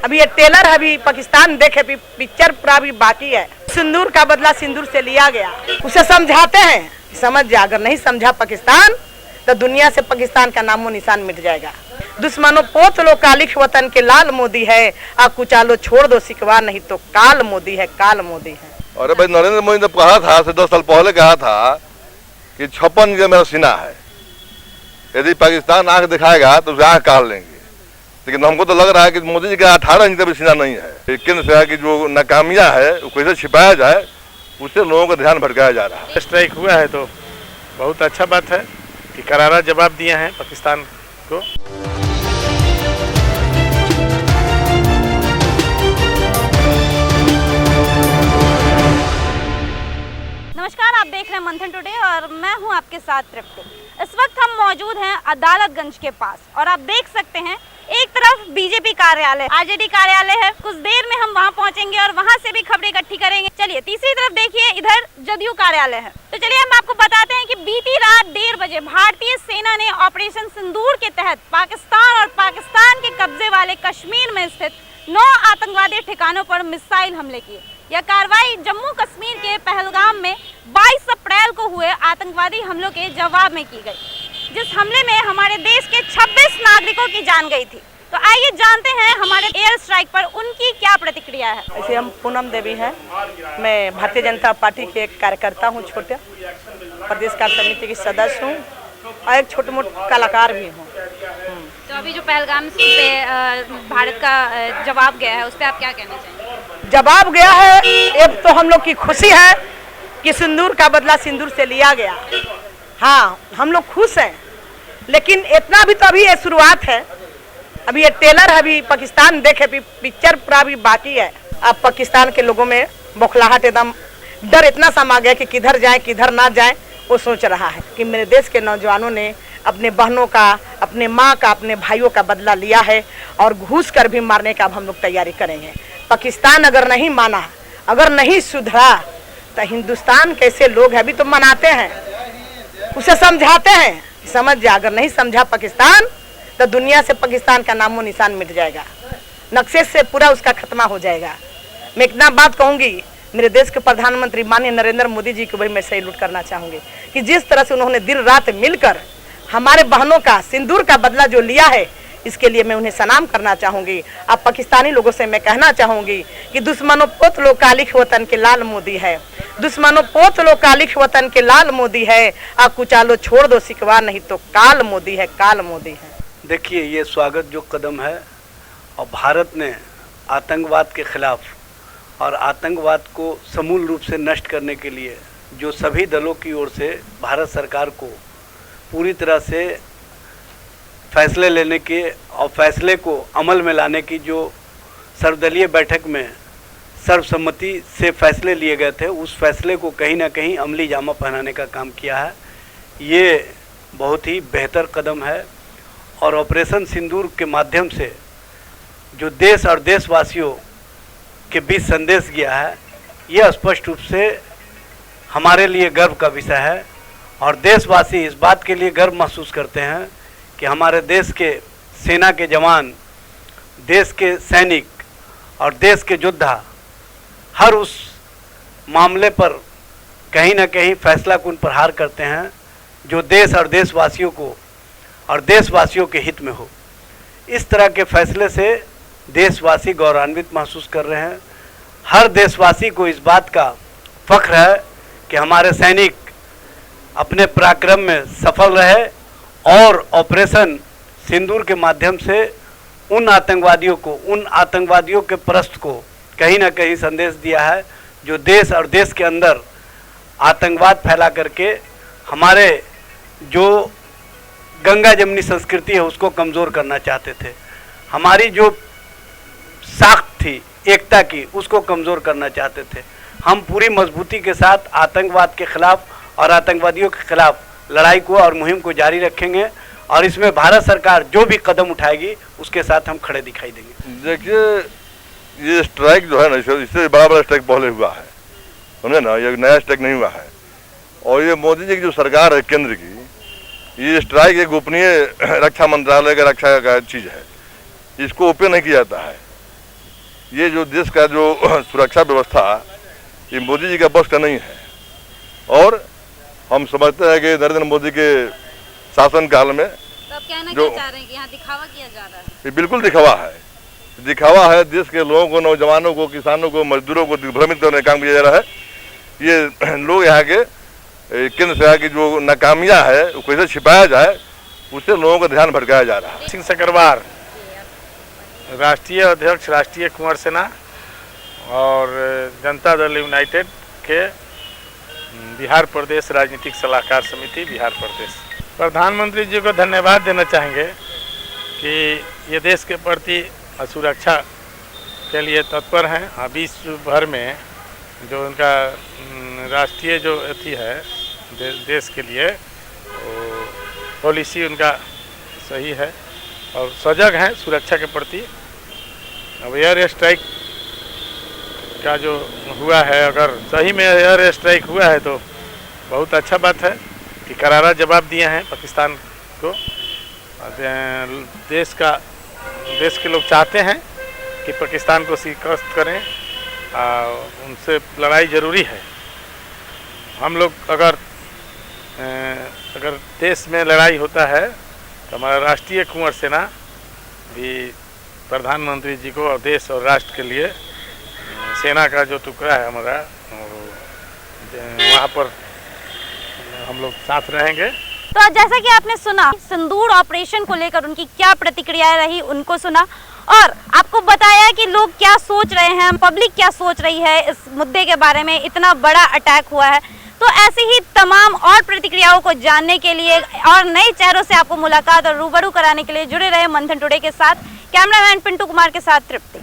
अभी ये टेलर है, अभी पाकिस्तान देखे, पिक्चर पूरा अभी बाकी है। सिंदूर का बदला सिंदूर से लिया गया, उसे समझाते हैं, समझ जा। अगर नहीं समझा पाकिस्तान तो दुनिया से पाकिस्तान का नामो निशान मिट जाएगा। दुश्मनों पोत लो कालिख वतन के लाल मोदी है, आप कुचालो छोड़ दो सिकवा, नहीं तो काल मोदी है, काल मोदी है। अरे भाई, नरेंद्र मोदी ने कहा था, 10 साल पहले कहा था कि 56 का मेरा सीना है, यदि पाकिस्तान आंख दिखाएगा तो उसे आंख काट लेंगे। लेकिन हमको तो लग रहा है कि मोदी जी का 18 इंच का भी सीना नहीं है। केंद्र सरकार की जो नाकामियां है वो कैसे छिपाया जाए, उससे लोगों का ध्यान भटकाया जा रहा है। स्ट्राइक हुआ है तो बहुत अच्छा बात है कि करारा जवाब दिया है पाकिस्तान को। नमस्कार, आप देख रहे हैं मंथन टुडे और मैं हूं आपके साथ तृप्ति। इस वक्त हम मौजूद हैं अदालतगंज के पास और आप देख सकते हैं एक तरफ बीजेपी कार्यालय, आरजेडी कार्यालय है। कुछ देर में हम वहां पहुंचेंगे और वहां से भी खबरें इकट्ठी करेंगे। चलिए, तीसरी तरफ देखिए, इधर जदयू कार्यालय है। तो चलिए हम आपको बताते हैं कि बीती रात 1:30 बजे भारतीय सेना ने ऑपरेशन सिंदूर के तहत पाकिस्तान और पाकिस्तान के कब्जे वाले कश्मीर में स्थित 9 आतंकवादी ठिकानों पर मिसाइल हमले किए। यह कार्रवाई जम्मू कश्मीर के पहलगाम में 22 अप्रैल को हुए आतंकवादी हमलों के जवाब में की गई, जिस हमले में हमारे देश के 26 नागरिकों की जान गई थी। तो आइए जानते हैं हमारे एयर स्ट्राइक पर उनकी क्या प्रतिक्रिया है। ऐसे हम पूनम देवी हैं, मैं भारतीय जनता पार्टी के एक कार्यकर्ता हूँ, छोटे प्रदेश कार्य समिति की सदस्य हूँ और एक छोटे मोटे कलाकार भी हूँ। तो अभी जो पहलगाम पे भारत का जवाब गया है, उस पर आप क्या कहना चाहेंगे? जवाब गया है, एक तो हम लोग की खुशी है कि सिंदूर का बदला सिंदूर से लिया गया। हाँ, हम लोग खुश हैं, लेकिन इतना भी तो अभी ये शुरुआत है। अभी ये टेलर है, अभी पाकिस्तान देखे, पिक्चर पूरा अभी बाकी है। अब पाकिस्तान के लोगों में बौखलाहट, एकदम डर इतना समा गया कि किधर जाए किधर ना जाए। वो सोच रहा है कि मेरे देश के नौजवानों ने अपने बहनों का, अपने माँ का, अपने भाइयों का बदला लिया है और घुस कर भी मारने का अब हम लोग तैयारी करेंगे। पाकिस्तान अगर नहीं माना, अगर नहीं सुधरा तो हिंदुस्तान कैसे लोग हैं, अभी तो मनाते हैं, उसे समझाते हैं, समझ जा। अगर नहीं समझा पाकिस्तान तो दुनिया से पाकिस्तान का नामो निशान मिट जाएगा, नक्शे से पूरा उसका खत्मा हो जाएगा। मैं इतना बात कहूँगी, मेरे देश के प्रधानमंत्री माननीय नरेंद्र मोदी जी को भी मैं सैल्यूट करना चाहूँगी कि जिस तरह से उन्होंने दिन रात मिलकर हमारे बहनों का सिंदूर का बदला जो लिया है, इसके लिए मैं उन्हें सलाम करना चाहूँगी। अब पाकिस्तानी लोगों से मैं कहना चाहूँगी कि दुश्मनों पोत लो कालिख वतन के लाल मोदी है, दुश्मनों पोत लो कालिख वतन के लाल मोदी है, आप कुचालो छोड़ दो सिकवा, नहीं तो काल मोदी है, काल मोदी है। देखिए, ये स्वागत जो कदम है और भारत ने आतंकवाद के खिलाफ और आतंकवाद को समूल रूप से नष्ट करने के लिए जो सभी दलों की ओर से भारत सरकार को पूरी तरह से फैसले लेने के और फैसले को अमल में लाने की जो सर्वदलीय बैठक में सर्वसम्मति से फैसले लिए गए थे, उस फैसले को कहीं ना कहीं अमली जामा पहनाने का काम किया है। ये बहुत ही बेहतर कदम है और ऑपरेशन सिंदूर के माध्यम से जो देश और देशवासियों के बीच संदेश गया है, यह स्पष्ट रूप से हमारे लिए गर्व का विषय है और देशवासी इस बात के लिए गर्व महसूस करते हैं कि हमारे देश के सेना के जवान, देश के सैनिक और देश के योद्धा हर उस मामले पर कहीं ना कहीं फैसलाकुन प्रहार करते हैं जो देश और देशवासियों को और देशवासियों के हित में हो। इस तरह के फैसले से देशवासी गौरवान्वित महसूस कर रहे हैं। हर देशवासी को इस बात का फख्र है कि हमारे सैनिक अपने पराक्रम में सफल रहे और ऑपरेशन सिंदूर के माध्यम से उन आतंकवादियों के परस्त को कहीं ना कहीं संदेश दिया है जो देश और देश के अंदर आतंकवाद फैला करके हमारे जो गंगा जमनी संस्कृति है उसको कमज़ोर करना चाहते थे। हमारी जो साख थी एकता की, उसको कमज़ोर करना चाहते थे। हम पूरी मजबूती के साथ आतंकवाद के खिलाफ और आतंकवादियों के खिलाफ लड़ाई को और मुहिम को जारी रखेंगे और इसमें भारत सरकार जो भी कदम उठाएगी उसके साथ हम खड़े दिखाई देंगे। देखिए, ये स्ट्राइक जो है ना, इससे बड़ा बड़ा स्ट्राइक पहले हुआ है, समझे ना, ये नया स्ट्राइक नहीं हुआ है। और ये मोदी जी की जो सरकार है केंद्र की, ये स्ट्राइक एक गोपनीय रक्षा मंत्रालय का रक्षा का चीज़ है, इसको ओपन नहीं किया जाता है। ये जो देश का जो सुरक्षा व्यवस्था, ये मोदी जी का बस का नहीं है। और हम समझते हैं कि नरेंद्र मोदी के शासन काल में तो आप कहना जो- क्या चाह रहे हैं कि यहाँ दिखावा किया जा रहा है? ये बिल्कुल दिखावा है। दिखावा है, देश के लोगों को, नौजवानों को, किसानों को, मजदूरों को दिग्भ्रमित करने का काम किया जा रहा है। ये लोग यहाँ के केंद्र सरकार की जो नाकामियाँ है वो कैसे छिपाया जाए, उससे लोगों का ध्यान भटकाया जा रहा है। सिंह सकरवार, राष्ट्रीय अध्यक्ष राष्ट्रीय कुंवर सेना और जनता दल यूनाइटेड के बिहार प्रदेश राजनीतिक सलाहकार समिति बिहार प्रदेश। प्रधानमंत्री जी को धन्यवाद देना चाहेंगे कि ये देश के प्रति सुरक्षा के लिए तत्पर हैं। विश्व भर में जो उनका राष्ट्रीय जो अथी है देश के लिए, वो पॉलिसी उनका सही है और सजग हैं सुरक्षा के प्रति। अब एयर स्ट्राइक का जो हुआ है, अगर सही में एयर स्ट्राइक हुआ है तो बहुत अच्छा बात है कि करारा जवाब दिए हैं पाकिस्तान को। देश के लोग चाहते हैं कि पाकिस्तान को शिकस्त करें, उनसे लड़ाई ज़रूरी है। हम लोग अगर देश में लड़ाई होता है तो हमारा राष्ट्रीय कुंवर सेना भी प्रधानमंत्री जी को और देश और राष्ट्र के लिए सेना का जो टुकड़ा है हमारा, वहाँ पर हम लोग साथ रहेंगे। तो जैसा कि आपने सुना, सिंदूर ऑपरेशन को लेकर उनकी क्या प्रतिक्रिया रही, उनको सुना और आपको बताया कि लोग क्या सोच रहे हैं, पब्लिक क्या सोच रही है इस मुद्दे के बारे में। इतना बड़ा अटैक हुआ है, तो ऐसी ही तमाम और प्रतिक्रियाओं को जानने के लिए और नए चेहरों से आपको मुलाकात और रूबरू कराने के लिए जुड़े रहे मंथन टुडे के साथ। कैमरामैन पिंटू कुमार के साथ तृप्ति।